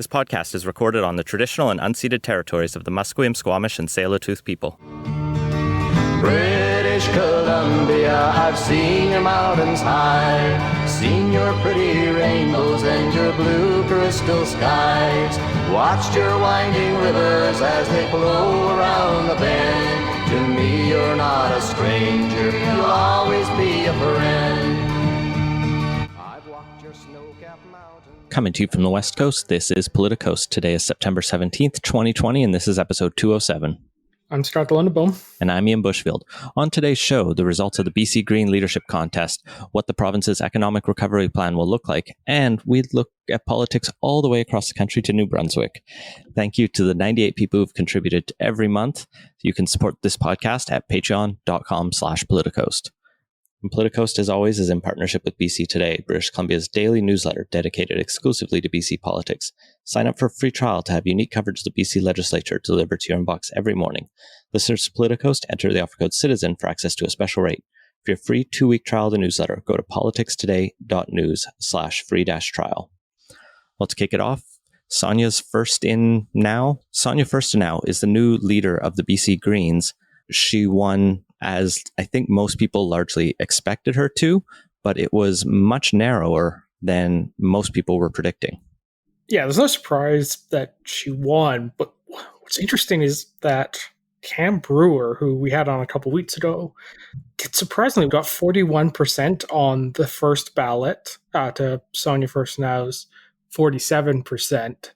This podcast is recorded on the traditional and unceded territories of the Musqueam, Squamish, and Tsleil-Waututh people. British Columbia, I've seen your mountains high, seen your pretty rainbows and your blue crystal skies, watched your winding rivers as they flow around the bend. To me, you're not a stranger, you'll always be a friend. I've walked your snow-capped mountains. Coming to you from the West Coast, this is Politicoast. Today is September 17th, 2020, and this is episode 207. I'm Scott Lundeboom. And I'm Ian Bushfield. On today's show, the results of the BC Green Leadership Contest, what the province's economic recovery plan will look like, and we look at politics all the way across the country to New Brunswick. Thank you to the 98 people who've contributed every month. You can support this podcast at patreon.com/Politicoast. And Politicoast, as always, is in partnership with BC Today, British Columbia's daily newsletter dedicated exclusively to BC politics. Sign up for a free trial to have unique coverage of the BC legislature delivered to your inbox every morning. Listeners to Politicoast enter the offer code CITIZEN for access to a special rate. For your free 2-week trial of the newsletter, go to politicstoday.news/free-trial. Well, to kick it off, Sonia's first in now. Sonia Furstenau is the new leader of the BC Greens. She won, as I think most people largely expected her to, but it was much narrower than most people were predicting. Yeah, there's no surprise that she won, but what's interesting is that Cam Brewer, who we had on a couple weeks ago, surprisingly got 41% on the first ballot to Sonia Furstenau's 47%.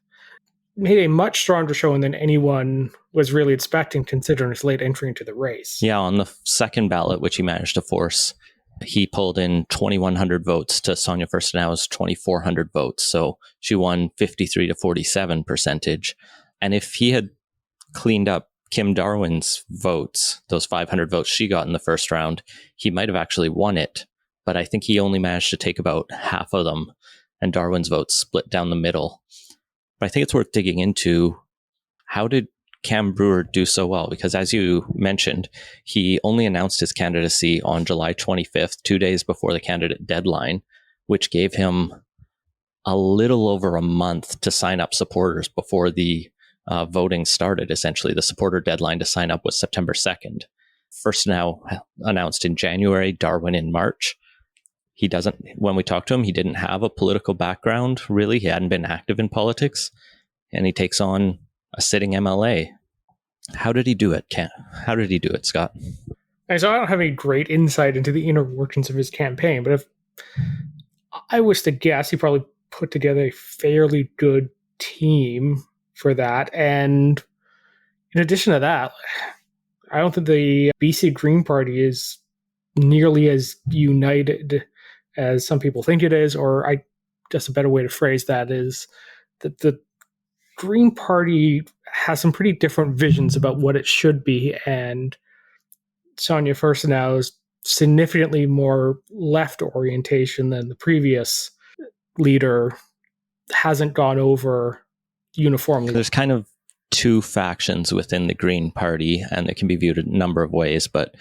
Made a much stronger showing than anyone was really expecting, considering his late entry into the race. Yeah, on the second ballot, which he managed to force, he pulled in 2,100 votes to Sonia Furstenau's 2,400 votes. So she won 53 to 47 percentage. And if he had cleaned up Kim Darwin's votes, those 500 votes she got in the first round, he might have actually won it. But I think he only managed to take about half of them, and Darwin's votes split down the middle. But I think it's worth digging into, how did Cam Brewer do so well? Because as you mentioned, he only announced his candidacy on July 25th, 2 days before the candidate deadline, which gave him a little over a month to sign up supporters before the voting started. Essentially, the supporter deadline to sign up was September 2nd. Furstenau announced in January, Darwin in March. When we talked to him, he didn't have a political background, really. He hadn't been active in politics, and he takes on a sitting MLA. How did he do it, How did he do it, Scott? And so I don't have any great insight into the inner workings of his campaign, but if I was to guess, he probably put together a fairly good team for that. And in addition to that, I don't think the BC Green Party is nearly as united as some people think it is, or guess a better way to phrase that is that the Green Party has some pretty different visions about what it should be, and Sonia Furstenau's significantly more left orientation than the previous leader hasn't gone over uniformly. There's kind of two factions within the Green Party, and it can be viewed a number of ways, but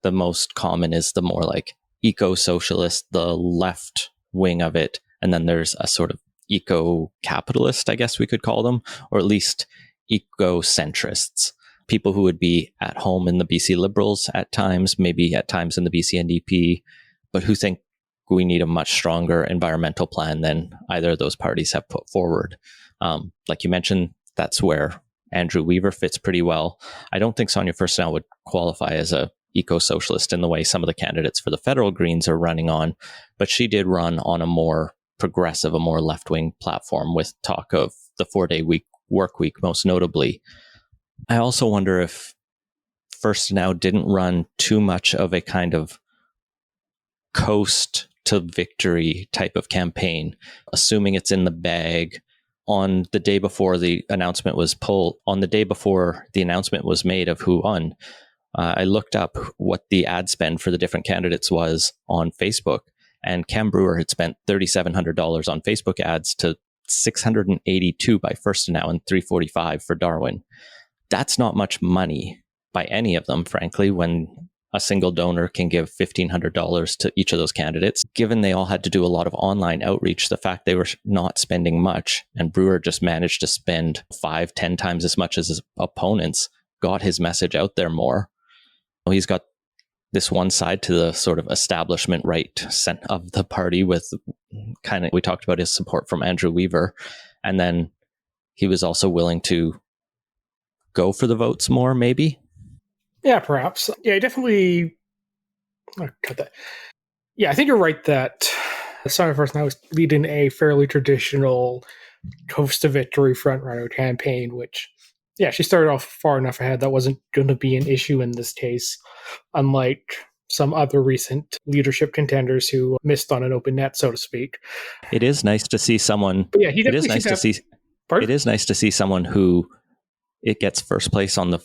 the most common is the more like eco-socialist, the left wing of it. And then there's a sort of eco-capitalist, I guess we could call them, or at least eco-centrists, people who would be at home in the BC Liberals at times, maybe at times in the BC NDP, but who think we need a much stronger environmental plan than either of those parties have put forward. Like you mentioned, that's where Andrew Weaver fits pretty well. I don't think Sonia Furstenau would qualify as a eco-socialist in the way some of the candidates for the federal Greens are running on, but she did run on a more progressive, a more left-wing platform with talk of the 4-day work week, most notably. I also wonder if Furstenau didn't run too much of a kind of coast to victory type of campaign, assuming it's in the bag. On the day before the announcement was made of who won, I looked up what the ad spend for the different candidates was on Facebook, and Cam Brewer had spent $3,700 on Facebook ads to $682 by Furstenau and $345 for Darwin. That's not much money by any of them, frankly, when a single donor can give $1,500 to each of those candidates. Given they all had to do a lot of online outreach, the fact they were not spending much and Brewer just managed to spend 5-10 times as much as his opponents got his message out there more. He's got this one side to the sort of establishment right of the party with kind of, we talked about his support from Andrew Weaver. And then he was also willing to go for the votes more, maybe. Yeah, perhaps. Yeah, definitely. Oh, cut that. Yeah, I think you're right that Sonia Furstenau was leading a fairly traditional coast to victory frontrunner campaign, which, yeah, she started off far enough ahead that wasn't going to be an issue in this case, unlike some other recent leadership contenders who missed on an open net, so to speak. It is nice to see someone. But yeah, It is nice to see. It is nice to see someone who it gets first place on the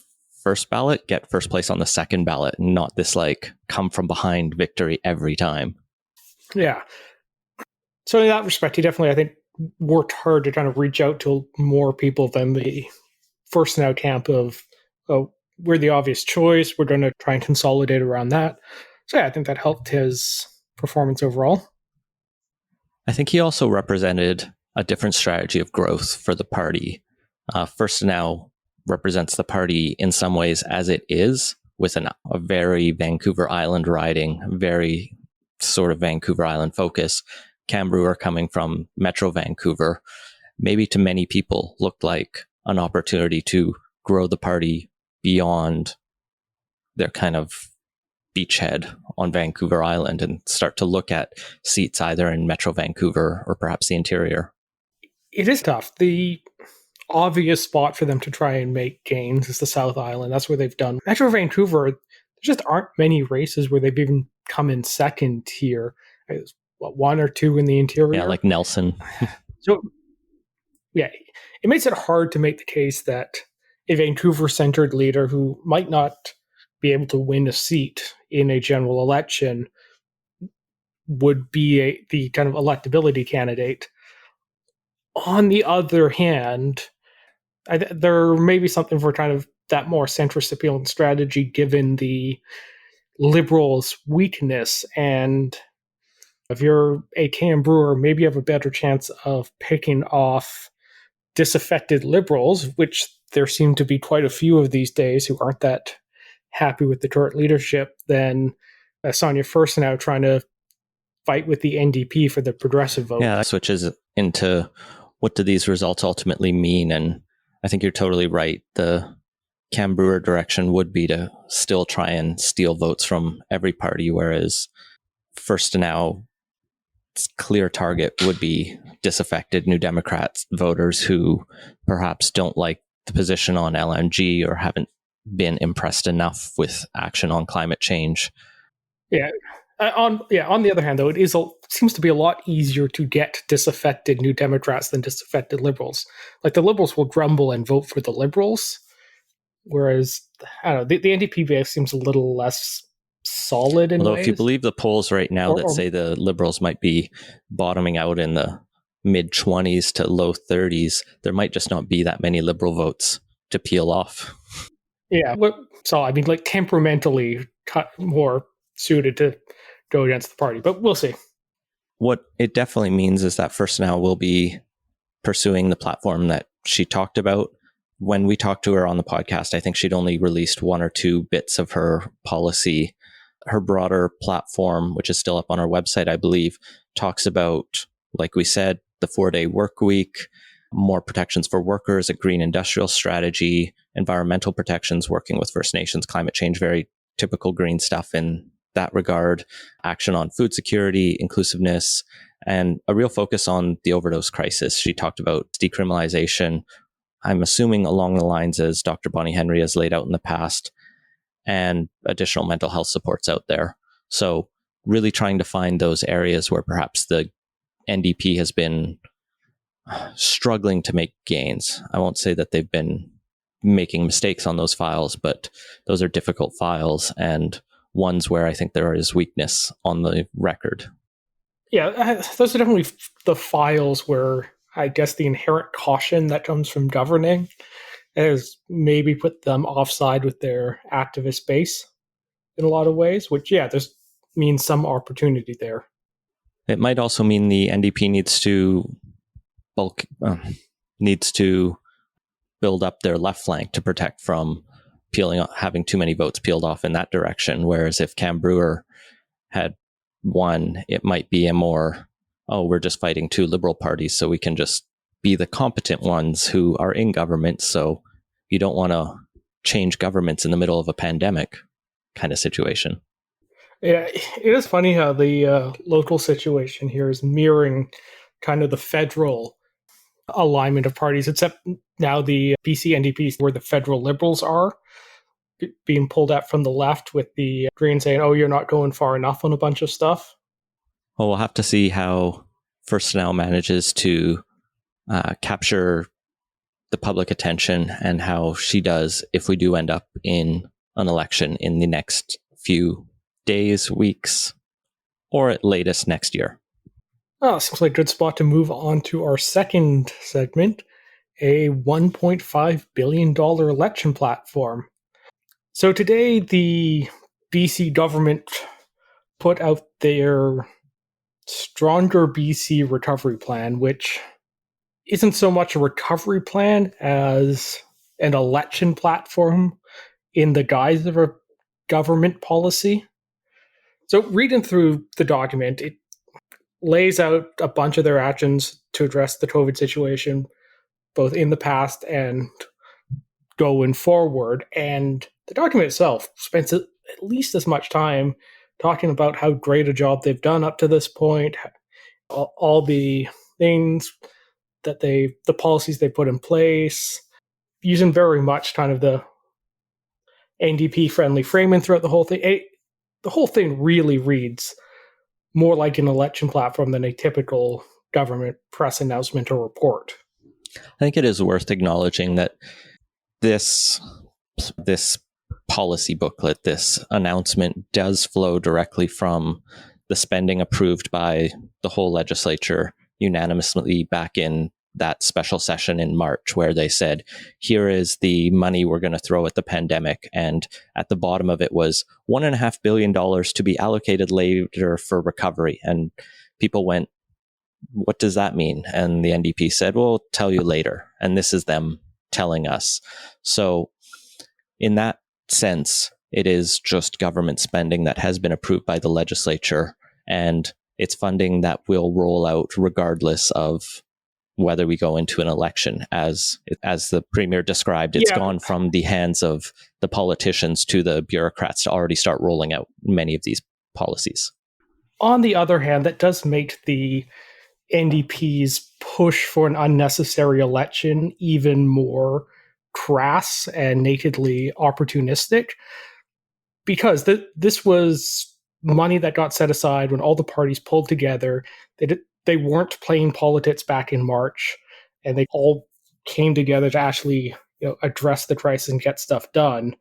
first ballot, get first place on the second ballot, and not this like come from behind victory every time. Yeah. So in that respect, he definitely, I think, worked hard to kind of reach out to more people than the Furstenau camp of, oh, we're the obvious choice. We're going to try and consolidate around that. So yeah, I think that helped his performance overall. I think he also represented a different strategy of growth for the party. Furstenau represents the party in some ways as it is, with a very Vancouver Island riding, very sort of Vancouver Island focus. Cam Brewer coming from Metro Vancouver, maybe to many people looked like an opportunity to grow the party beyond their kind of beachhead on Vancouver Island and start to look at seats either in Metro Vancouver or perhaps the interior. It is tough. The obvious spot for them to try and make gains is the South Island. That's where they've done. Metro Vancouver, there just aren't many races where they've even come in second here. There's, one or two in the interior? Yeah, like Nelson. So, yeah, it makes it hard to make the case that a Vancouver-centered leader who might not be able to win a seat in a general election would be the kind of electability candidate. On the other hand, there may be something for kind of that more centrist appealing strategy given the Liberals' weakness. And if you're a Cam Brewer, maybe you have a better chance of picking off disaffected Liberals, which there seem to be quite a few of these days who aren't that happy with the current leadership, than Sonia Furstenau trying to fight with the NDP for the progressive vote. Yeah, that switches into what do these results ultimately mean? And I think you're totally right. The Cam Brewer direction would be to still try and steal votes from every party, whereas Furstenau's clear target would be disaffected New Democrats voters who perhaps don't like the position on LNG or haven't been impressed enough with action on climate change. Yeah. On the other hand, though, it seems to be a lot easier to get disaffected New Democrats than disaffected Liberals. Like, the Liberals will grumble and vote for the Liberals, whereas, I don't know, the NDP base seems a little less solid in Although ways. If you believe the polls right now that say the Liberals might be bottoming out in the mid-20s to low 30s, there might just not be that many Liberal votes to peel off. Yeah, so I mean, like, temperamentally more suited to go against the party, but we'll see. What it definitely means is that Furstenau will be pursuing the platform that she talked about. When we talked to her on the podcast, I think she'd only released one or two bits of her policy. Her broader platform, which is still up on our website, I believe, talks about, like we said, the 4-day work week, more protections for workers, a green industrial strategy, environmental protections, working with First Nations, climate change, very typical green stuff in that regard, action on food security, inclusiveness, and a real focus on the overdose crisis. She talked about decriminalization, I'm assuming along the lines as Dr. Bonnie Henry has laid out in the past, and additional mental health supports out there. So really trying to find those areas where perhaps the NDP has been struggling to make gains. I won't say that they've been making mistakes on those files, but those are difficult files and ones where I think there is weakness on the record. Yeah, those are definitely the files where I guess the inherent caution that comes from governing has maybe put them offside with their activist base. in a lot of ways, which, yeah, there's means some opportunity there. It might also mean the NDP needs to build up their left flank to protect from having too many votes peeled off in that direction. Whereas if Cam Brewer had won, it might be a more, we're just fighting two Liberal parties, so we can just be the competent ones who are in government. So you don't want to change governments in the middle of a pandemic kind of situation. Yeah, it is funny how the local situation here is mirroring kind of the federal alignment of parties, except now the BC NDP, where the federal Liberals are, being pulled out from the left, with the Greens saying, you're not going far enough on a bunch of stuff. Well, we'll have to see how Furstenau manages to capture the public attention and how she does if we do end up in an election in the next few days, weeks, or at latest next year. Seems like a good spot to move on to our second segment, a $1.5 billion election platform. So today, the BC government put out their Stronger BC Recovery Plan, which isn't so much a recovery plan as an election platform in the guise of a government policy. So reading through the document, it lays out a bunch of their actions to address the COVID situation, both in the past and going forward. And the document itself spends at least as much time talking about how great a job they've done up to this point, all the things that the policies they put in place, using very much kind of the NDP friendly framing throughout the whole thing. The whole thing really reads more like an election platform than a typical government press announcement or report. I think it is worth acknowledging that this policy booklet, this announcement, does flow directly from the spending approved by the whole legislature unanimously back in that special session in March, where they said, here is the money we're going to throw at the pandemic. And at the bottom of it was $1.5 billion to be allocated later for recovery. And people went, what does that mean? And the NDP said, well, we'll tell you later. And this is them telling us. So in that sense, it is just government spending that has been approved by the legislature, and it's funding that will roll out regardless of whether we go into an election. As the premier described, it's gone from the hands of the politicians to the bureaucrats to already start rolling out many of these policies. On the other hand, that does make the NDP's push for an unnecessary election even more crass and nakedly opportunistic, because this was money that got set aside when all the parties pulled together. They weren't playing politics back in March, and they all came together to actually address the crisis and get stuff done.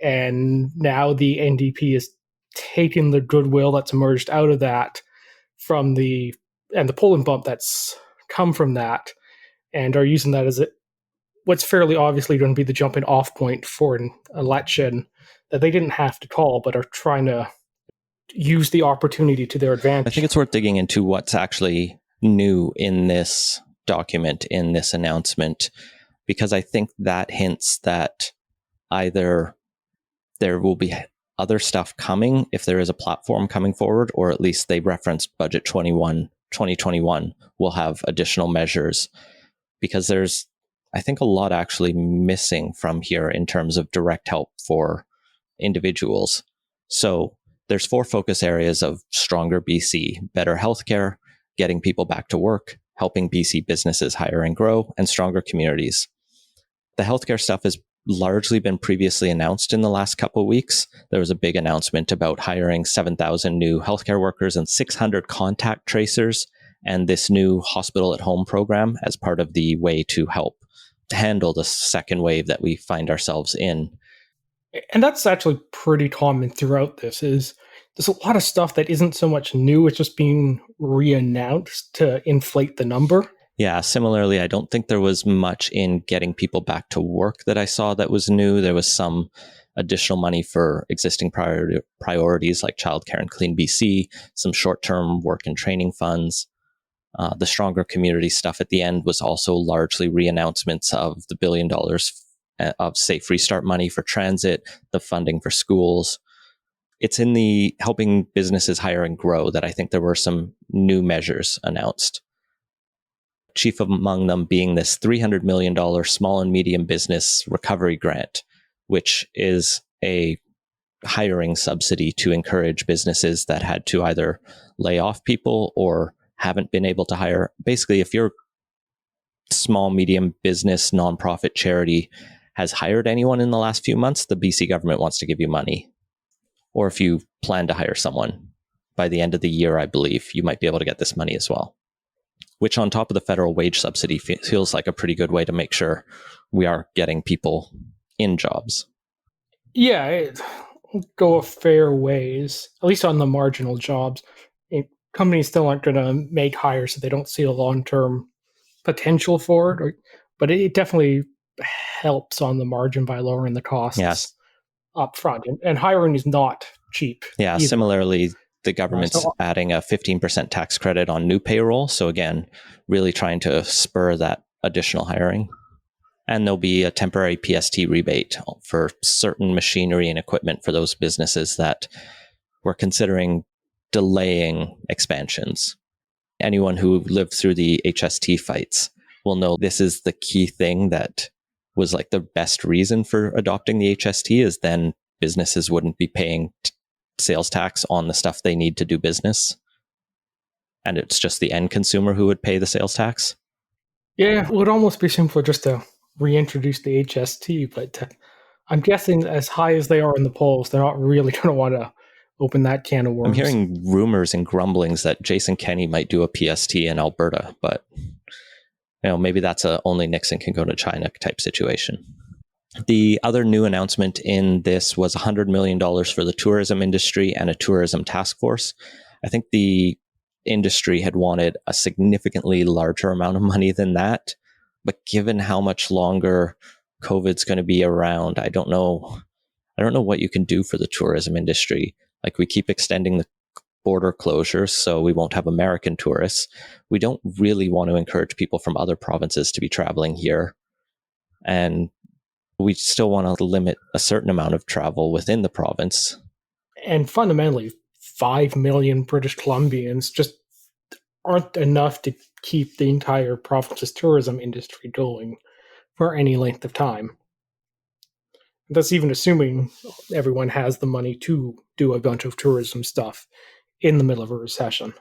And now the NDP is taking the goodwill that's emerged out of that and the polling bump that's come from that, and are using that as what's fairly obviously going to be the jumping off point for an election that they didn't have to call, but are trying to use the opportunity to their advantage. I think it's worth digging into what's actually new in this document, in this announcement, because I think that hints that either there will be other stuff coming if there is a platform coming forward, or at least they referenced Budget 2021 will have additional measures, because there's, I think, a lot actually missing from here in terms of direct help for individuals. So there's 4 focus areas of Stronger BC: better healthcare, getting people back to work, helping BC businesses hire and grow, and stronger communities. The healthcare stuff has largely been previously announced in the last couple of weeks. There was a big announcement about hiring 7,000 new healthcare workers and 600 contact tracers, and this new hospital at home program as part of the way to help handle the second wave that we find ourselves in. And that's actually pretty common throughout this, is there's a lot of stuff that isn't so much new, it's just being re-announced to inflate the number. Yeah, similarly, I don't think there was much in getting people back to work that I saw that was new. There was some additional money for existing priorities like childcare and Clean BC, some short-term work and training funds. The stronger community stuff at the end was also largely re-announcements of the $1 billion of Safe Restart money for transit, the funding for schools. It's in the helping businesses hire and grow that I think there were some new measures announced. Chief among them being this $300 million small and medium business recovery grant, which is a hiring subsidy to encourage businesses that had to either lay off people or haven't been able to hire. Basically, if your small, medium business, nonprofit charity has hired anyone in the last few months, the BC government wants to give you money. Or if you plan to hire someone by the end of the year, I believe, you might be able to get this money as well, which on top of the federal wage subsidy feels like a pretty good way to make sure we are getting people in jobs. Yeah, it go a fair ways, at least on the marginal jobs. Companies still aren't going to make hires, so they don't see a long-term potential for it. But it definitely helps on the margin by lowering the costs up front. And hiring is not cheap. Yeah, either. Similarly, the government's adding a 15% tax credit on new payroll. So again, really trying to spur that additional hiring. And there'll be a temporary PST rebate for certain machinery and equipment for those businesses that were considering delaying expansions. Anyone who lived through the HST fights will know this is the key thing that was like the best reason for adopting the HST is then businesses wouldn't be paying sales tax on the stuff they need to do business. And it's just the end consumer who would pay the sales tax. Yeah, it would almost be simpler just to reintroduce the HST, but I'm guessing as high as they are in the polls, they're not really going to want to open that can of worms. I'm hearing rumors and grumblings that Jason Kenney might do a PST in Alberta, but maybe that's a only Nixon can go to China type situation. The other new announcement in this was $100 million for the tourism industry and a tourism task force. I think the industry had wanted a significantly larger amount of money than that, but given how much longer COVID's going to be around, I don't know what you can do for the tourism industry. Like, we keep extending the border closures, so we won't have American tourists. We don't really want to encourage people from other provinces to be traveling here. And we still want to limit a certain amount of travel within the province. And fundamentally, 5 million British Columbians just aren't enough to keep the entire province's tourism industry going for any length of time. That's even assuming everyone has the money to do a bunch of tourism stuff in the middle of a recession.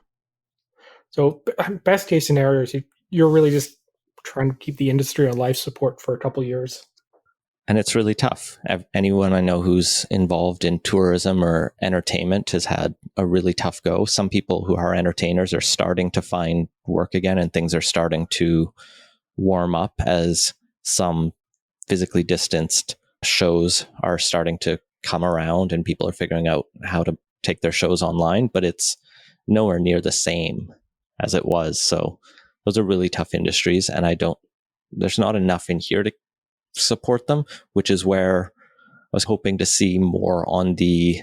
So best case scenario is you're really just trying to keep the industry on life support for a couple of years. And it's really tough. Anyone I know who's involved in tourism or entertainment has had a really tough go. Some people who are entertainers are starting to find work again, and things are starting to warm up as some physically distanced shows are starting to come around and people are figuring out how to take their shows online, but it's nowhere near the same as it was. So those are really tough industries, and there's not enough in here to support them, which is where I was hoping to see more on the,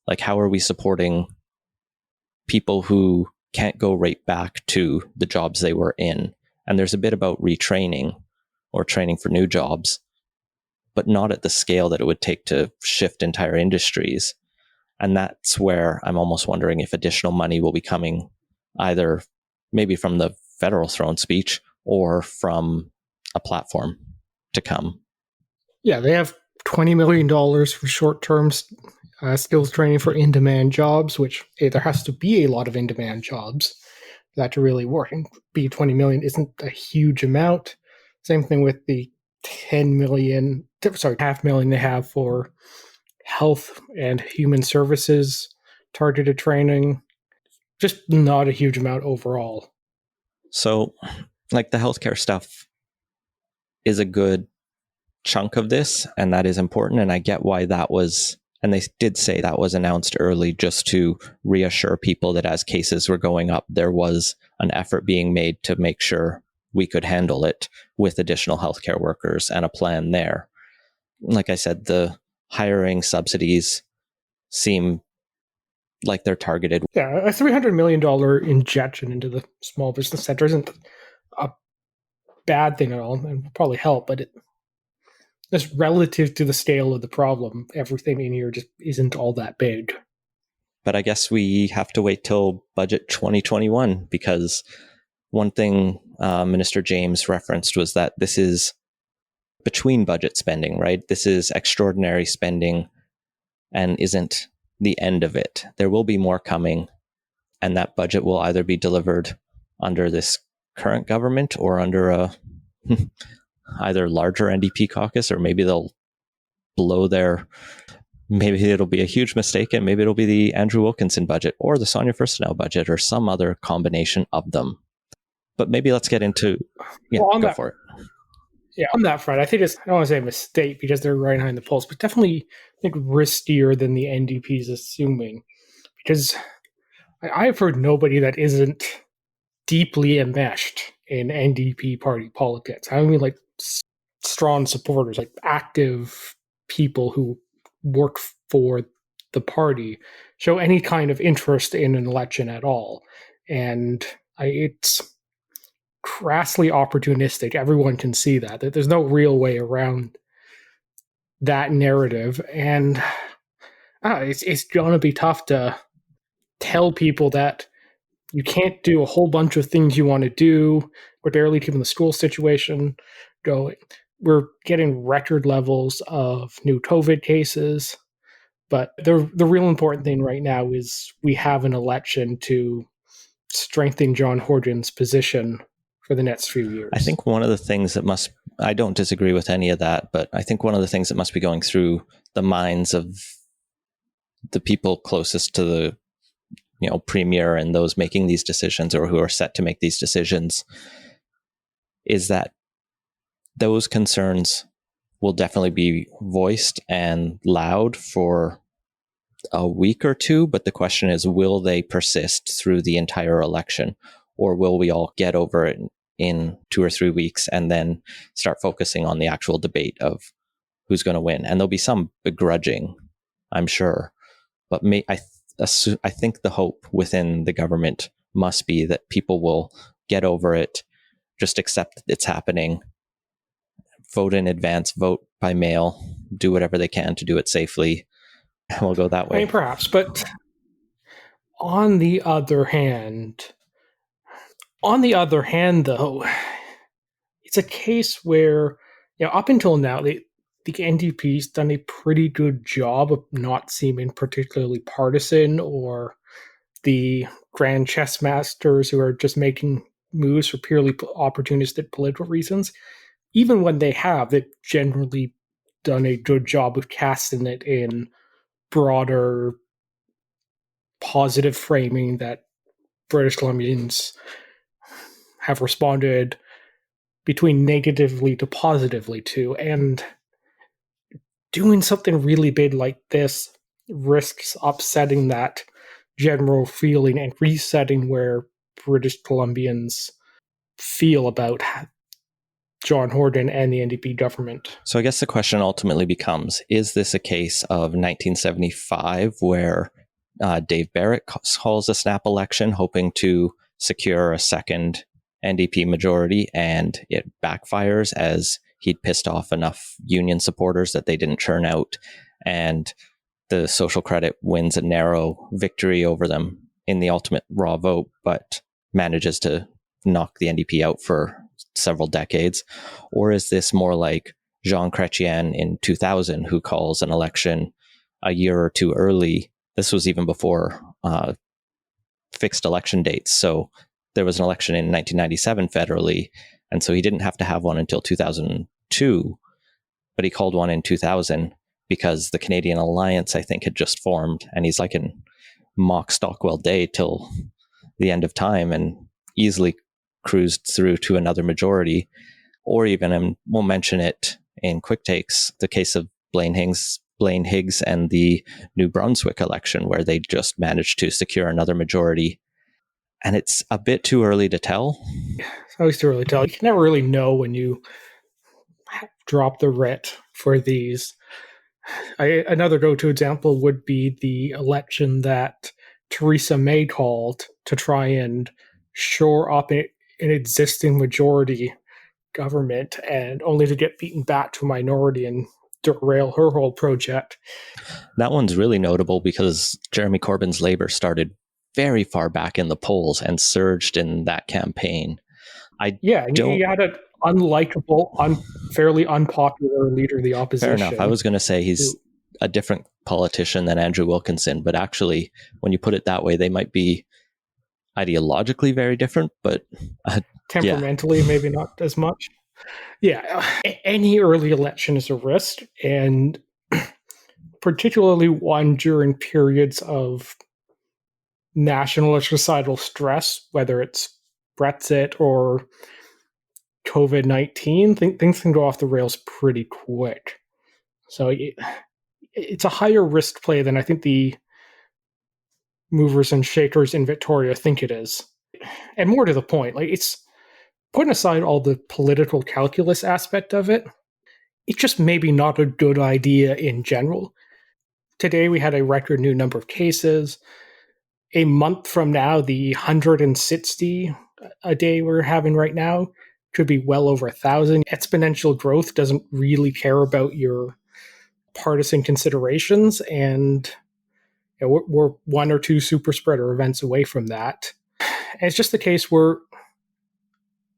like, how are we supporting people who can't go right back to the jobs they were in? And there's a bit about retraining or training for new jobs, but not at the scale that it would take to shift entire industries. And that's where I'm almost wondering if additional money will be coming either maybe from the federal throne speech or from a platform to come. Yeah, they have $20 million for short-term skills training for in-demand jobs, which there has to be a lot of in-demand jobs for that to really work. And $20 million isn't a huge amount. Same thing with the $500,000 they have for health and human services targeted training. Just not a huge amount overall. So, like, the healthcare stuff is a good chunk of this, and that is important. And I get why that was, and they did say that was announced early just to reassure people that as cases were going up, there was an effort being made to make sure we could handle it with additional healthcare workers and a plan there. Like I said, the hiring subsidies seem like they're targeted. Yeah, a $300 million injection into the small business sector isn't a bad thing at all, and will probably help, but just relative to the scale of the problem, everything in here just isn't all that big. But I guess we have to wait till budget 2021, because one thing Minister James referenced was that this is between budget spending, right? This is extraordinary spending and isn't the end of it. There will be more coming, and that budget will either be delivered under this current government or under a either larger NDP caucus, or maybe they'll blow their, maybe it'll be a huge mistake, and maybe it'll be the Andrew Wilkinson budget or the Sonia Furstenau budget or some other combination of them. But maybe let's get into, for it. Yeah, on that front, I think it's, I don't want to say a mistake because they're right behind the polls, but definitely I think riskier than the NDP is assuming. Because I've heard nobody that isn't deeply enmeshed in NDP party politics. I mean, like strong supporters, like active people who work for the party, show any kind of interest in an election at all. And it's crassly opportunistic. Everyone can see that there's no real way around that narrative, and it's gonna be tough to tell people that you can't do a whole bunch of things you want to do. We're barely keeping the school situation going. We're getting record levels of new COVID cases, but the real important thing right now is we have an election to strengthen John Horgan's position for the next few years. I think one of the things that I don't disagree with any of that, but I think one of the things that must be going through the minds of the people closest to the, premier and those making these decisions, or who are set to make these decisions, is that those concerns will definitely be voiced and loud for a week or two. But the question is, will they persist through the entire election? Or will we all get over it in 2 or 3 weeks and then start focusing on the actual debate of who's going to win? And there'll be some begrudging, I'm sure. But I think the hope within the government must be that people will get over it, just accept that it's happening, vote in advance, vote by mail, do whatever they can to do it safely, and we'll go that way. I mean, perhaps, but on the other hand, though, it's a case where, up until now, the NDP's done a pretty good job of not seeming particularly partisan, or the grand chess masters who are just making moves for purely opportunistic political reasons. Even when they've generally done a good job of casting it in broader positive framing that British Columbians have responded between negatively to positively to. And doing something really big like this risks upsetting that general feeling and resetting where British Columbians feel about John Horgan and the NDP government. So I guess the question ultimately becomes, is this a case of 1975 where Dave Barrett calls a snap election hoping to secure a second NDP majority, and it backfires as he'd pissed off enough union supporters that they didn't churn out, and the Social Credit wins a narrow victory over them in the ultimate raw vote, but manages to knock the NDP out for several decades? Or is this more like Jean Chrétien in 2000, who calls an election a year or two early? This was even before fixed election dates. So there was an election in 1997 federally, and so he didn't have to have one until 2002, but he called one in 2000 because the Canadian Alliance, I think, had just formed, and he's like in mock Stockwell Day till the end of time and easily cruised through to another majority. Or even, and we'll mention it in quick takes, the case of Blaine Higgs and the New Brunswick election, where they just managed to secure another majority. And it's a bit too early to tell. It's always too early to tell. You can never really know when you drop the writ for these. Another go-to example would be the election that Theresa May called to try and shore up an existing majority government, and only to get beaten back to a minority and derail her whole project. That one's really notable because Jeremy Corbyn's Labour started very far back in the polls and surged in that campaign. You had an unlikable, fairly unpopular leader of the opposition. Fair enough. I was going to say he's a different politician than Andrew Wilkinson, but actually, when you put it that way, they might be ideologically very different, but temperamentally, maybe not as much. Yeah, any early election is a risk, and particularly one during periods of national or societal stress, whether it's Brexit or COVID-19, things can go off the rails pretty quick. So it's a higher risk play than I think the movers and shakers in Victoria think it is. And more to the point, it's putting aside all the political calculus aspect of it, it's just maybe not a good idea in general. Today we had a record new number of cases. A month from now, the 160 a day we're having right now could be well over 1,000. Exponential growth doesn't really care about your partisan considerations, and we're one or two super spreader events away from that. And it's just the case where,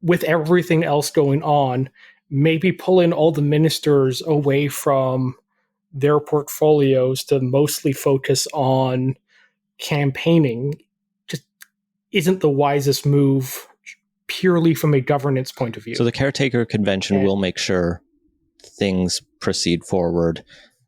with everything else going on, maybe pulling all the ministers away from their portfolios to mostly focus on campaigning just isn't the wisest move purely from a governance point of view. So the caretaker convention will make sure things proceed forward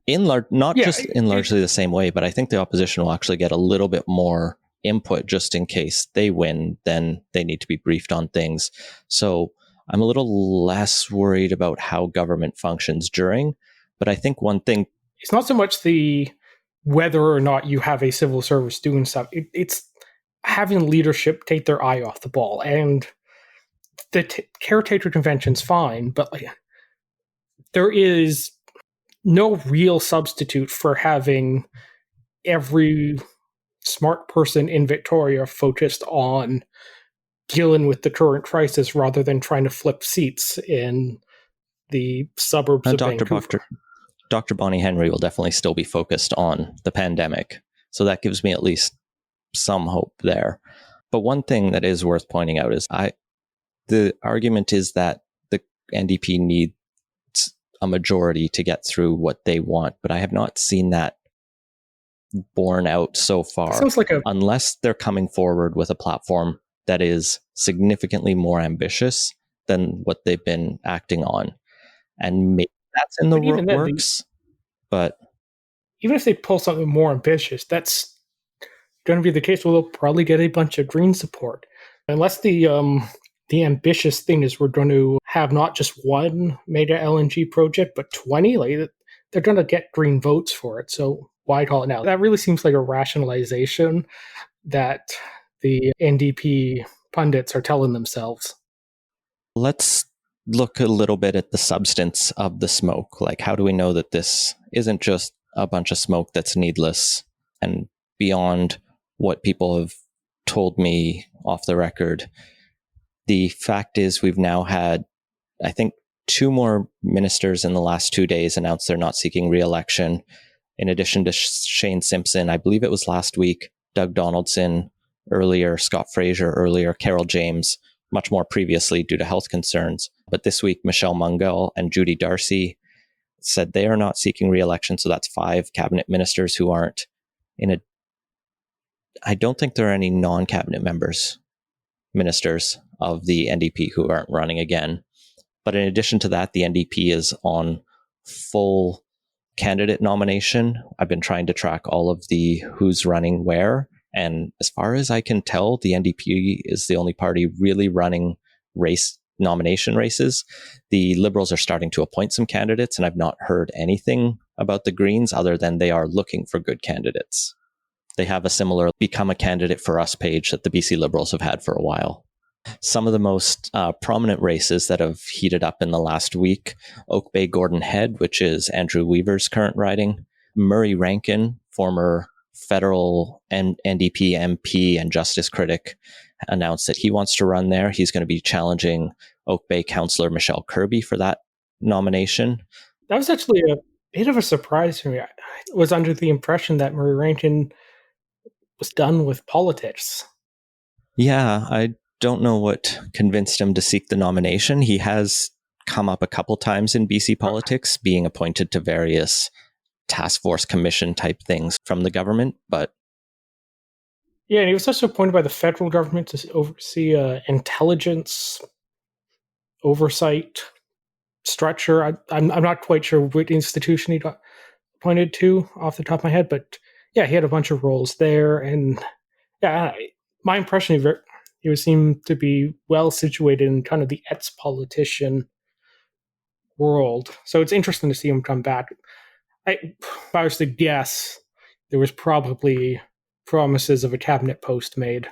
in largely the same way, but I think the opposition will actually get a little bit more input just in case they win, then they need to be briefed on things. So I'm a little less worried about how government functions during, but I think one thing... It's not so much the whether or not you have a civil service doing stuff. It's having leadership take their eye off the ball. And the caretaker convention's fine, but there is no real substitute for having every smart person in Victoria focused on dealing with the current crisis rather than trying to flip seats in the suburbs of Vancouver. Dr. Bonnie Henry will definitely still be focused on the pandemic. So that gives me at least some hope there. But one thing that is worth pointing out is the argument is that the NDP needs a majority to get through what they want, but I have not seen that borne out so far. Sounds like unless they're coming forward with a platform that is significantly more ambitious than what they've been acting on. And maybe that's in the works, but even if they pull something more ambitious, that's going to be the case. Well, they'll probably get a bunch of Green support, unless the ambitious thing is we're going to have not just one mega LNG project, but 20. They're going to get Green votes for it. So why call it now? That really seems like a rationalization that the NDP pundits are telling themselves. Let's look a little bit at the substance of the smoke. Like, how do we know that this isn't just a bunch of smoke that's needless and beyond what people have told me off the record? The fact is, we've now had, I think, 2 more ministers in the last 2 days announce they're not seeking re-election. In addition to Shane Simpson, I believe it was last week, Doug Donaldson earlier, Scott Fraser earlier, Carol James much more previously due to health concerns. But this week, Michelle Mungal and Judy Darcy said they are not seeking re-election. So that's 5 cabinet ministers who aren't in a... I don't think there are any non-cabinet ministers of the NDP who aren't running again. But in addition to that, the NDP is on full candidate nomination. I've been trying to track all of the who's running where. And as far as I can tell, the NDP is the only party really running nomination races. The Liberals are starting to appoint some candidates, and I've not heard anything about the Greens other than they are looking for good candidates. They have a similar become a candidate for us page that the BC Liberals have had for a while. Some of the most prominent races that have heated up in the last week: Oak Bay Gordon Head, which is Andrew Weaver's current riding; Murray Rankin, former federal NDP MP and justice critic, announced that he wants to run there. He's going to be challenging Oak Bay councillor Michelle Kirby for that nomination. That was actually a bit of a surprise for me. I was under the impression that Murray Rankin was done with politics. Yeah, I don't know what convinced him to seek the nomination. He has come up a couple times in BC politics, being appointed to various task force commission type things from the government, but yeah, and he was also appointed by the federal government to oversee intelligence oversight structure. I'm not quite sure what institution he got appointed to off the top of my head, but yeah, he had a bunch of roles there, and yeah, my impression of it, he would seem to be well situated in kind of the ex-politician world. So it's interesting to see him come back. If I was to guess, there was probably promises of a cabinet post made.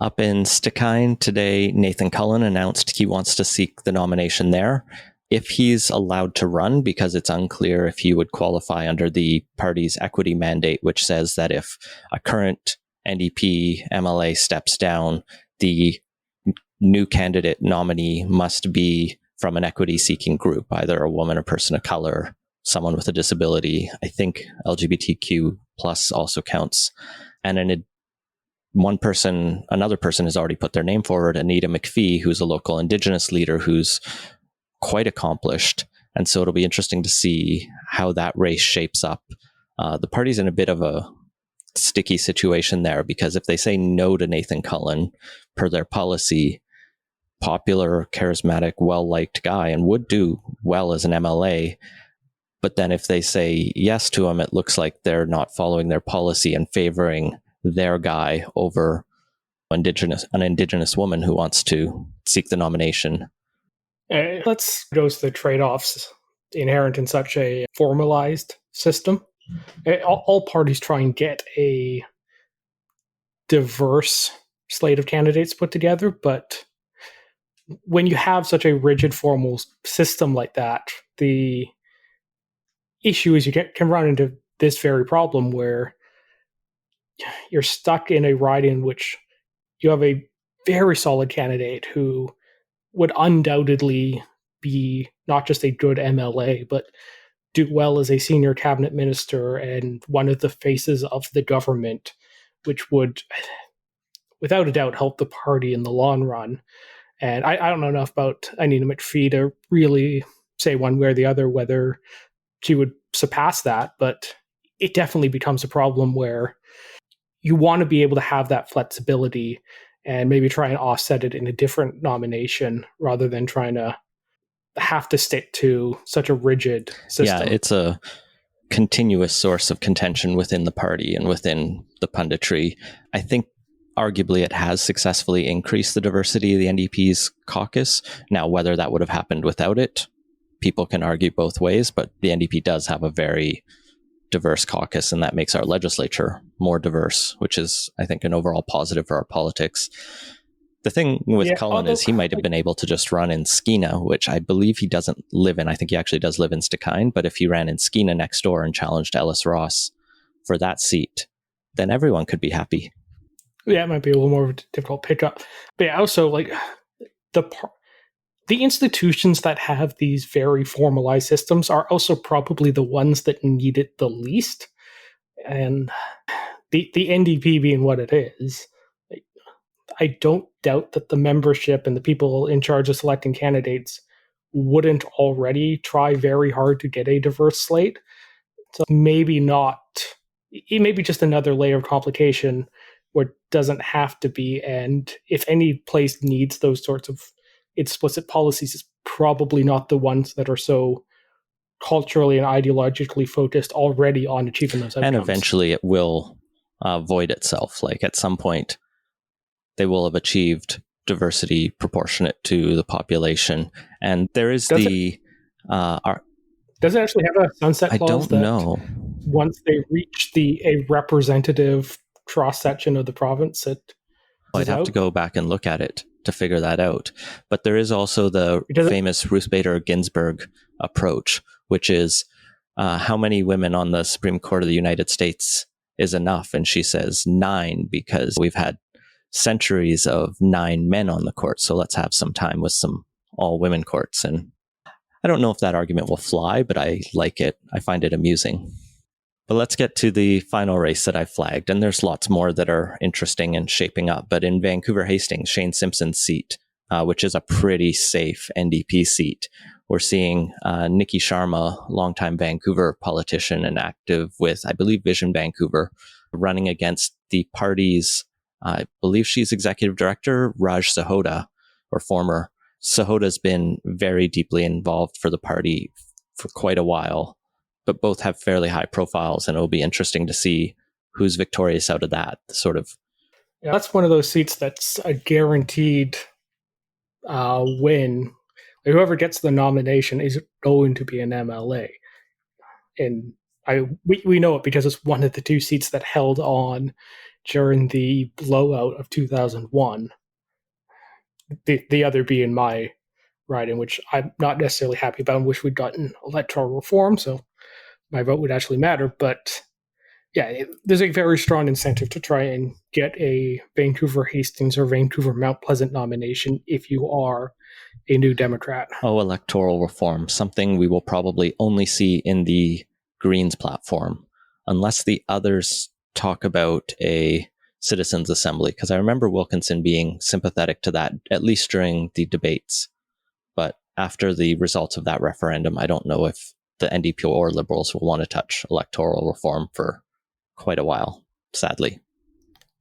Up in Stikine today, Nathan Cullen announced he wants to seek the nomination there. If he's allowed to run, because it's unclear if he would qualify under the party's equity mandate, which says that if a current NDP MLA steps down, the new candidate nominee must be from an equity-seeking group, either a woman, a person of color, someone with a disability. I think LGBTQ plus also counts. And another person has already put their name forward, Anita McPhee, who's a local Indigenous leader who's quite accomplished. And so it'll be interesting to see how that race shapes up. The party's in a bit of a sticky situation there, because if they say no to Nathan Cullen per their policy, popular, charismatic, well-liked guy, and would do well as an MLA, but then if they say yes to him, it looks like they're not following their policy and favoring their guy over an Indigenous woman who wants to seek the nomination. Let's go to the trade-offs inherent in such a formalized system. All parties try and get a diverse slate of candidates put together, but when you have such a rigid formal system like that, the issue is you can run into this very problem where you're stuck in a riding in which you have a very solid candidate who would undoubtedly be not just a good MLA, but do well as a senior cabinet minister and one of the faces of the government, which would, without a doubt, help the party in the long run. And I don't know enough about Anita McPhee to really say one way or the other whether she would surpass that, but it definitely becomes a problem where you want to be able to have that flexibility and maybe try and offset it in a different nomination rather than trying to have to stick to such a rigid system. Yeah, it's a continuous source of contention within the party and within the punditry. I think arguably it has successfully increased the diversity of the NDP's caucus. Now, whether that would have happened without it, people can argue both ways, but the NDP does have a very diverse caucus, and that makes our legislature more diverse, which is, I think, an overall positive for our politics. The thing with Cullen is he might have been able to just run in Skeena, which I believe he doesn't live in. I think he actually does live in Stikine, but if he ran in Skeena next door and challenged Ellis Ross for that seat, then everyone could be happy. Yeah, it might be a little more of a difficult pickup. But yeah, also, like, the institutions that have these very formalized systems are also probably the ones that need it the least. And the NDP being what it is, I don't doubt that the membership and the people in charge of selecting candidates wouldn't already try very hard to get a diverse slate. So maybe not, it may be just another layer of complication where it doesn't have to be. And if any place needs those sorts of explicit policies, it's probably not the ones that are so culturally and ideologically focused already on achieving those outcomes. And eventually it will void itself. Like at some point, they will have achieved diversity proportionate to the population. And there is does it actually have a sunset clause? I don't know. Once they reach a representative cross section of the province, I'd have to go back and look at it. to figure that out. But there is also the famous Ruth Bader Ginsburg approach, which is how many women on the Supreme Court of the United States is enough? And she says 9, because we've had centuries of 9 men on the court. So let's have some time with some all women courts. And I don't know if that argument will fly, but I like it. I find it amusing. But let's get to the final race that I flagged. And there's lots more that are interesting and shaping up. But in Vancouver Hastings, Shane Simpson's seat, which is a pretty safe NDP seat, we're seeing Nikki Sharma, longtime Vancouver politician and active with, I believe, Vision Vancouver, running against the party's, I believe she's executive director, Raj Sahota, or former. Sahota's been very deeply involved for the party for quite a while, but both have fairly high profiles, and it'll be interesting to see who's victorious out of that sort of. Yeah, that's one of those seats that's a guaranteed win. Whoever gets the nomination is going to be an MLA. And we know it because it's one of the 2 seats that held on during the blowout of 2001. The other being my riding, which I'm not necessarily happy about and wish we'd gotten electoral reform, so my vote would actually matter. But yeah, there's a very strong incentive to try and get a Vancouver Hastings or Vancouver Mount Pleasant nomination if you are a New Democrat. Oh, electoral reform, something we will probably only see in the Greens platform, unless the others talk about a citizens' assembly, because I remember Wilkinson being sympathetic to that, at least during the debates. But after the results of that referendum, I don't know if the NDP or Liberals will want to touch electoral reform for quite a while, sadly.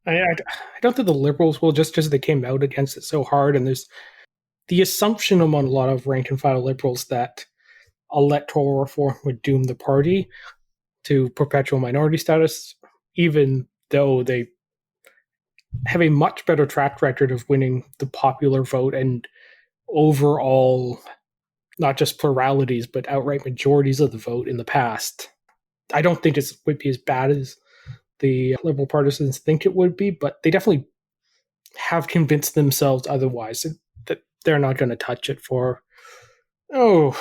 I don't think the Liberals will, just because they came out against it so hard, and there's the assumption among a lot of rank and file Liberals that electoral reform would doom the party to perpetual minority status, even though they have a much better track record of winning the popular vote and overall, not just pluralities, but outright majorities of the vote in the past. I don't think it would be as bad as the Liberal partisans think it would be, but they definitely have convinced themselves otherwise, that they're not going to touch it for, I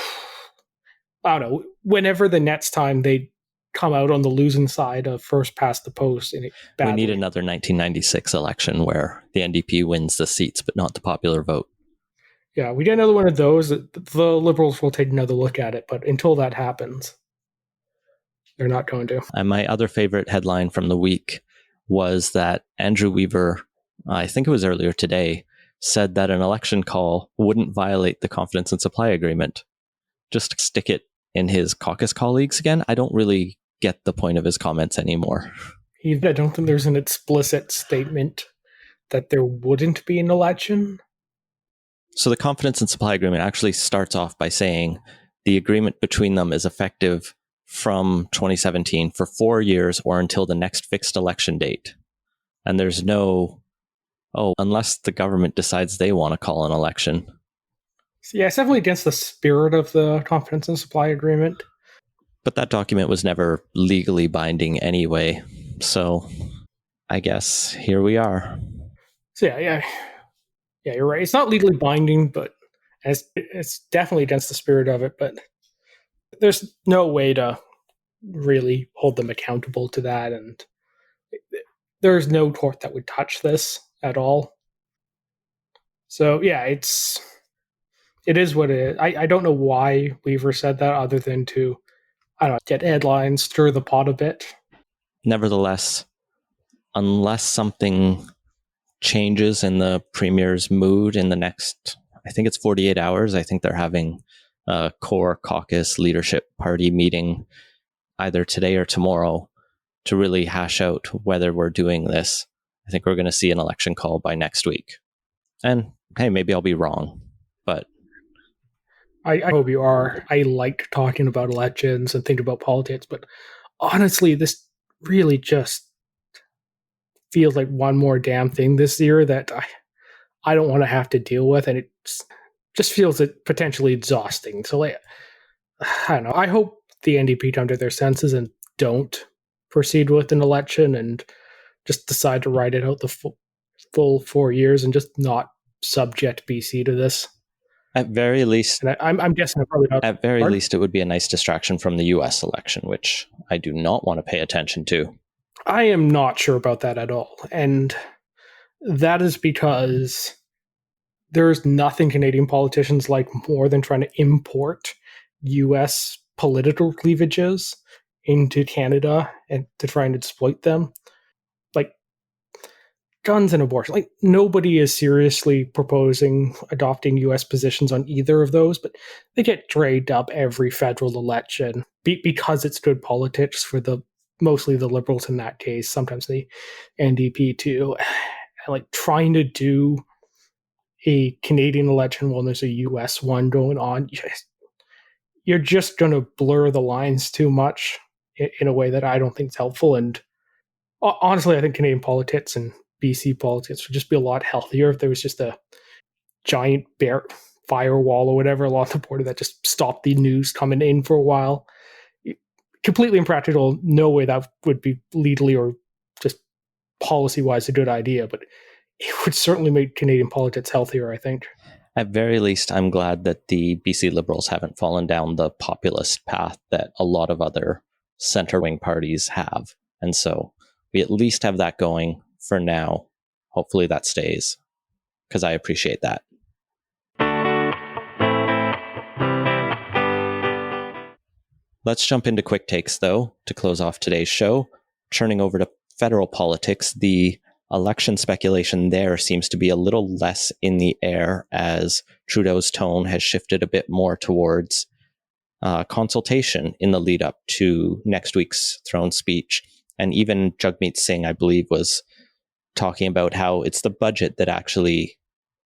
don't know, whenever the next time they come out on the losing side of first past the post. We need another 1996 election where the NDP wins the seats, but not the popular vote. Yeah, we get another one of those. The Liberals will take another look at it, but until that happens, they're not going to. And my other favorite headline from the week was that Andrew Weaver, I think it was earlier today, said that an election call wouldn't violate the confidence and supply agreement. Just stick it in his caucus colleagues again. I don't really get the point of his comments anymore. I don't think there's an explicit statement that there wouldn't be an election. So the confidence and supply agreement actually starts off by saying the agreement between them is effective from 2017 for 4 years or until the next fixed election date. And there's no, unless the government decides they want to call an election. So yeah, it's definitely against the spirit of the confidence and supply agreement. But that document was never legally binding anyway. So I guess here we are. So yeah, you're right. It's not legally binding, but it's definitely against the spirit of it. But there's no way to really hold them accountable to that, and there's no court that would touch this at all. So yeah, it is what it is. I don't know why Weaver said that, other than to, I don't know, get headlines, stir the pot a bit. Nevertheless, unless something changes in the premier's mood in the next, I think it's 48 hours, I think they're having a core caucus leadership party meeting either today or tomorrow to really hash out whether we're doing this. I think we're going to see an election call by next week. And hey, maybe I'll be wrong, but I hope you are. I like talking about elections and thinking about politics, but honestly, this really just feels like one more damn thing this year that I don't want to have to deal with, and it just feels potentially exhausting. So I don't know. I hope the NDP come to their senses and don't proceed with an election and just decide to ride it out the full 4 years and just not subject BC to this. At very least, And I'm guessing it probably not. at very least, it would be a nice distraction from the U.S. election, which I do not want to pay attention to. I am not sure about that at all. And that is because there's nothing Canadian politicians like more than trying to import US political cleavages into Canada and to try and exploit them. Like guns and abortion. Like nobody is seriously proposing adopting US positions on either of those, but they get dragged up every federal election because it's good politics for the mostly the Liberals in that case, sometimes the NDP too. Like trying to do a Canadian election when there's a US one going on, you're just going to blur the lines too much in a way that I don't think is helpful. And honestly, I think Canadian politics and BC politics would just be a lot healthier if there was just a giant bear firewall or whatever along the border that just stopped the news coming in for a while. Completely impractical. No way that would be legally or just policy-wise a good idea, but it would certainly make Canadian politics healthier, I think. At very least, I'm glad that the BC Liberals haven't fallen down the populist path that a lot of other center-wing parties have. And so we at least have that going for now. Hopefully that stays, because I appreciate that. Let's jump into quick takes, though, to close off today's show. Turning over to federal politics, the election speculation there seems to be a little less in the air as Trudeau's tone has shifted a bit more towards consultation in the lead up to next week's throne speech. And even Jagmeet Singh, I believe, was talking about how it's the budget that actually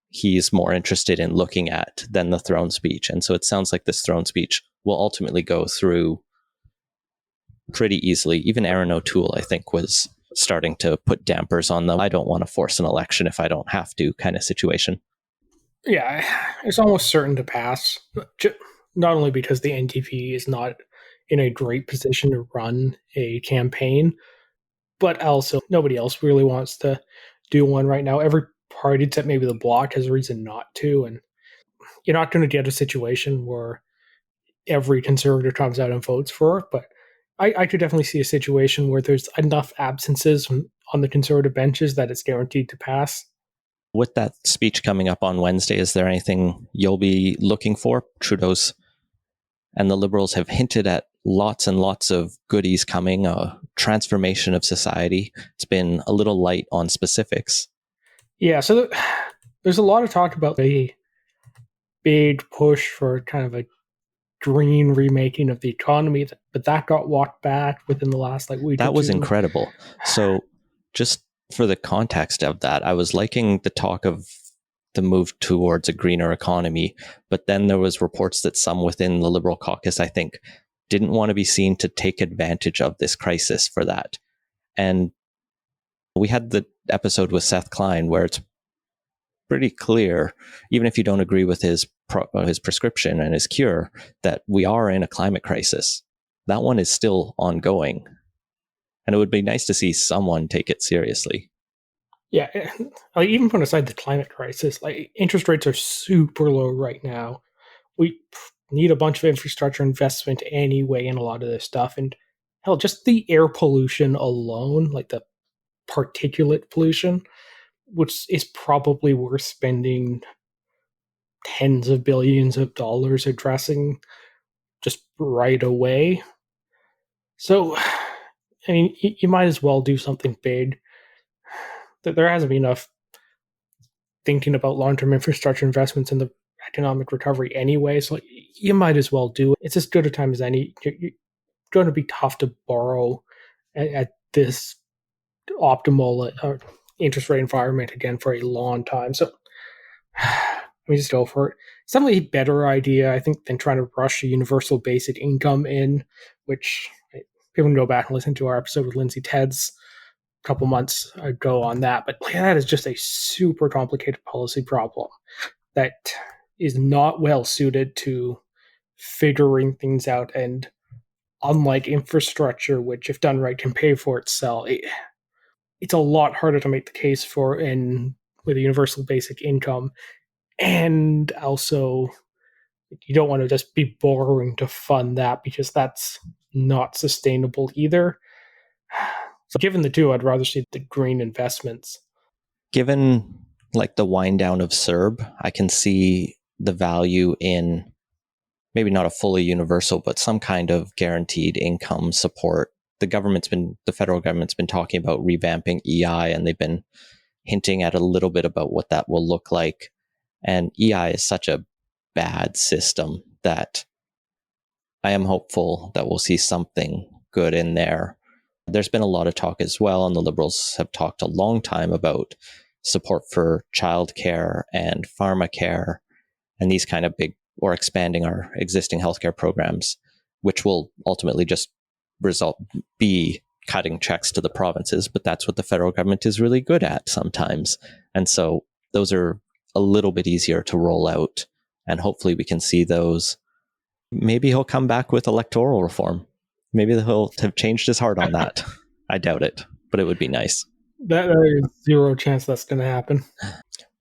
he's more interested in looking at than the throne speech. And so it sounds like this throne speech will ultimately go through pretty easily. Even Aaron O'Toole, I think, was starting to put dampers on the I don't want to force an election if I don't have to kind of situation. Yeah, it's almost certain to pass. Not only because the NDP is not in a great position to run a campaign, but also nobody else really wants to do one right now. Every party except maybe the Bloc has a reason not to, and you're not going to get a situation where every conservative comes out and votes for it, but I could definitely see a situation where there's enough absences on the conservative benches that it's guaranteed to pass. With that speech coming up on Wednesday, is there anything you'll be looking for? Trudeau's and the Liberals have hinted at lots and lots of goodies coming, a transformation of society. It's been a little light on specifics. Yeah, so there's a lot of talk about the big push for kind of a green remaking of the economy, but that got walked back within the last week. That was incredible. So just for the context of that, I was liking the talk of the move towards a greener economy, but then there was reports that some within the Liberal caucus, I think, didn't want to be seen to take advantage of this crisis for that. And we had the episode with Seth Klein where it's pretty clear, even if you don't agree with his prescription and his cure, that we are in a climate crisis. That one is still ongoing. And it would be nice to see someone take it seriously. Yeah, even put aside the climate crisis, interest rates are super low right now. We need a bunch of infrastructure investment anyway in a lot of this stuff. And hell, just the air pollution alone, like the particulate pollution, which is probably worth spending tens of billions of dollars addressing just right away. So, I mean, you might as well do something big. There hasn't been enough thinking about long-term infrastructure investments in the economic recovery anyway, so you might as well do it. It's as good a time as any. You're going to be tough to borrow at this optimal interest rate environment again for a long time. So let me just go for it. It's definitely a better idea, I think, than trying to rush a universal basic income in, which people can go back and listen to our episode with Lindsay Tedds a couple months ago on that. But that is just a super complicated policy problem that is not well suited to figuring things out. And unlike infrastructure, which if done right can pay for itself, it's a lot harder to make the case for in with a universal basic income. And also, you don't want to just be borrowing to fund that because that's not sustainable either. So, given the two, I'd rather see the green investments. Given like the wind down of CERB, I can see the value in maybe not a fully universal, but some kind of guaranteed income support. The federal government's been talking about revamping EI, and they've been hinting at a little bit about what that will look like. And EI is such a bad system that I am hopeful that we'll see something good in there. There's been a lot of talk as well, and the Liberals have talked a long time about support for childcare and pharmacare and these kind of big, or expanding our existing healthcare programs, which will ultimately just be cutting checks to the provinces. But that's what the federal government is really good at sometimes. And so those are a little bit easier to roll out. And hopefully we can see those. Maybe he'll come back with electoral reform. Maybe he'll have changed his heart on that. I doubt it, but it would be nice. There is zero chance that's going to happen.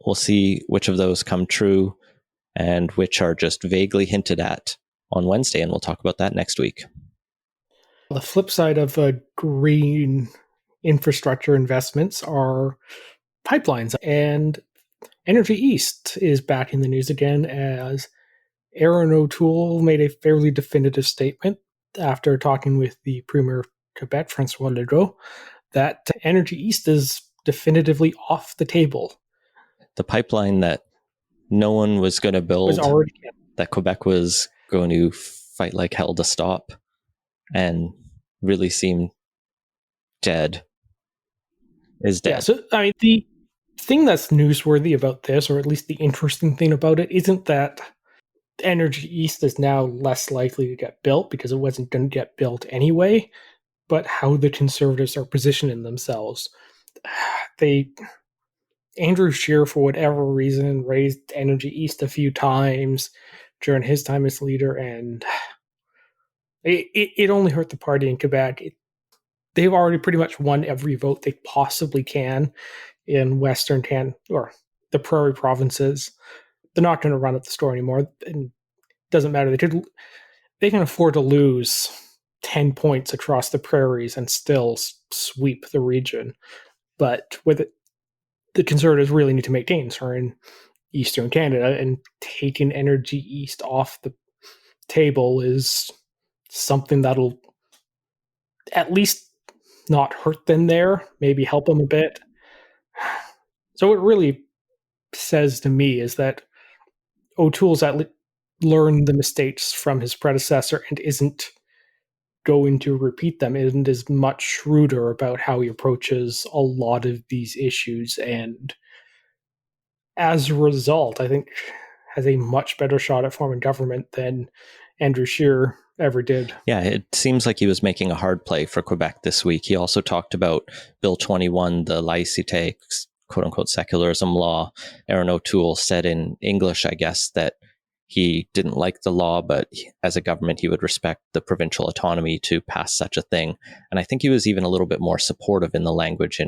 We'll see which of those come true and which are just vaguely hinted at on Wednesday, and we'll talk about that next week. The flip side of green infrastructure investments are pipelines, and Energy East is back in the news again as Aaron O'Toole made a fairly definitive statement after talking with the Premier of Quebec, Francois Legault, that Energy East is definitively off the table. The pipeline that no one was going to build, that Quebec was going to fight like hell to stop, and really seemed dead, is dead. Yeah, so I mean, the thing that's newsworthy about this, or at least the interesting thing about it, isn't that Energy East is now less likely to get built because it wasn't going to get built anyway, but how the Conservatives are positioning themselves. Andrew Scheer, for whatever reason, raised Energy East a few times during his time as leader, and it only hurt the party in Quebec. They've already pretty much won every vote they possibly can in Western or the Prairie provinces. They're not going to run at the store anymore. And it doesn't matter. They can afford to lose 10 points across the prairies and still sweep the region. But with it, the Conservatives really need to make gains in Eastern Canada, and taking Energy East off the table is something that'll at least not hurt them there, maybe help them a bit. So what it really says to me is that O'Toole's learned the mistakes from his predecessor and isn't going to repeat them, isn't as much shrewder about how he approaches a lot of these issues, and as a result, I think has a much better shot at forming government than Andrew Scheer ever did. Yeah, it seems like he was making a hard play for Quebec this week. He also talked about Bill 21, the laïcité, quote unquote, secularism law. Aaron O'Toole said in English, I guess, that he didn't like the law, but as a government, he would respect the provincial autonomy to pass such a thing. And I think he was even a little bit more supportive in the language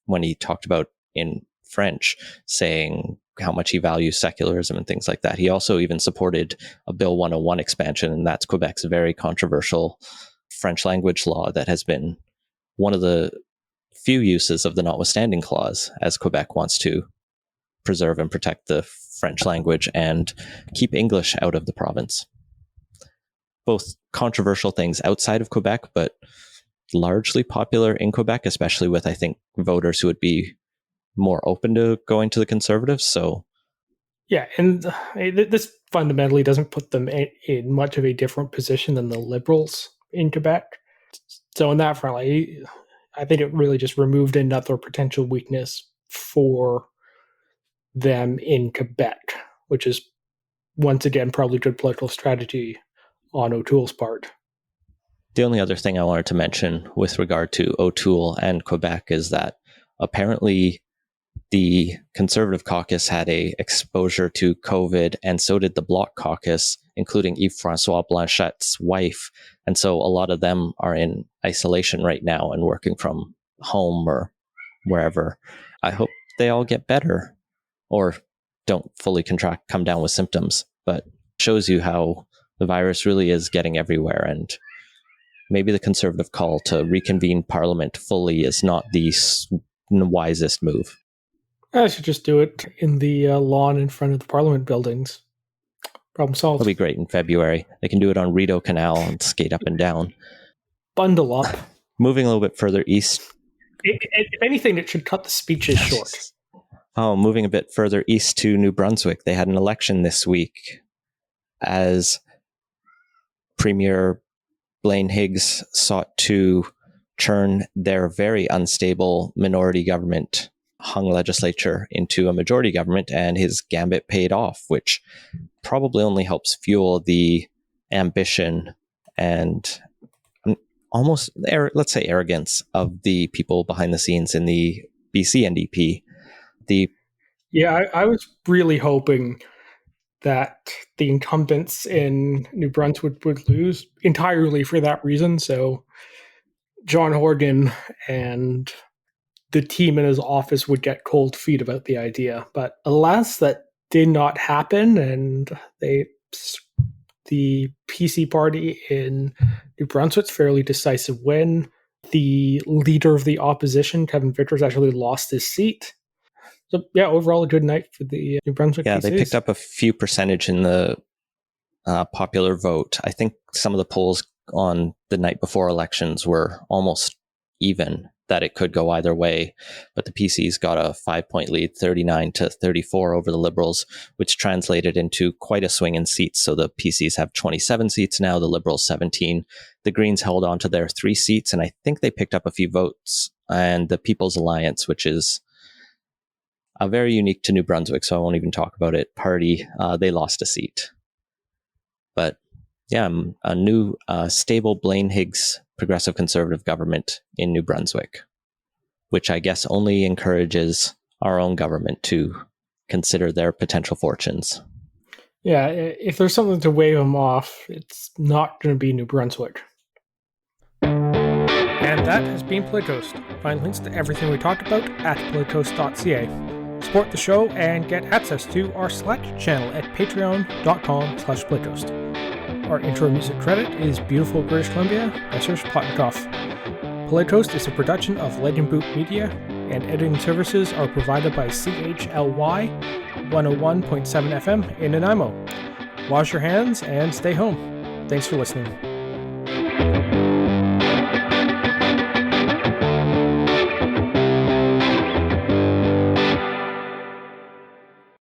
when he talked about in French, saying how much he values secularism and things like that. He also even supported a Bill 101 expansion, and that's Quebec's very controversial French language law that has been one of the few uses of the notwithstanding clause, as Quebec wants to preserve and protect the French language and keep English out of the province. Both controversial things outside of Quebec, but largely popular in Quebec, especially with, I think, voters who would be more open to going to the Conservatives. So yeah, and this fundamentally doesn't put them in much of a different position than the Liberals in Quebec. So in that front, I think it really just removed another potential weakness for them in Quebec, which is once again probably good political strategy on O'Toole's part. The only other thing I wanted to mention with regard to O'Toole and Quebec is that apparently the Conservative caucus had a exposure to COVID, and so did the Bloc caucus, including Yves-François Blanchette's wife. And so a lot of them are in isolation right now and working from home or wherever. I hope they all get better or don't fully come down with symptoms, but shows you how the virus really is getting everywhere. And maybe the Conservative call to reconvene Parliament fully is not the wisest move. I should just do it in the lawn in front of the Parliament buildings. Problem solved. That'll be great in February. They can do it on Rideau Canal and skate up and down. Bundle up. Moving a little bit further east. If anything, it should cut the speeches short. Oh, moving a bit further east to New Brunswick. They had an election this week as Premier Blaine Higgs sought to turn their very unstable minority government hung legislature into a majority government, and his gambit paid off, which probably only helps fuel the ambition and almost, let's say, arrogance of the people behind the scenes in the BC NDP. I was really hoping that the incumbents in New Brunswick would lose entirely for that reason. So John Horgan and the team in his office would get cold feet about the idea. But alas, that did not happen. And the PC party in New Brunswick's fairly decisive win. The leader of the opposition, Kevin Vickers, actually lost his seat. So, yeah, overall a good night for the New Brunswick PCs. They picked up a few percentage in the popular vote. I think some of the polls on the night before elections were almost even, that it could go either way. But the PCs got a 5-point lead, 39-34 over the Liberals, which translated into quite a swing in seats. So the PCs have 27 seats now, the Liberals 17. The Greens held on to their 3 seats, and I think they picked up a few votes. And the People's Alliance, which is very unique to New Brunswick, so I won't even talk about it, party, they lost a seat. But yeah, a new stable Blaine Higgs progressive conservative government in New Brunswick, which I guess only encourages our own government to consider their potential fortunes. Yeah, if there's something to wave them off, it's not going to be New Brunswick. And that has been Playtoast. Find links to everything we talked about at playtoast.ca. Support the show and get access to our Slack channel at patreon.com/playtoast. Our intro music credit is Beautiful British Columbia by Serge Plotnikov. Playtoast is a production of Legend Boot Media, and editing services are provided by CHLY 101.7 FM in Nanaimo. Wash your hands and stay home. Thanks for listening.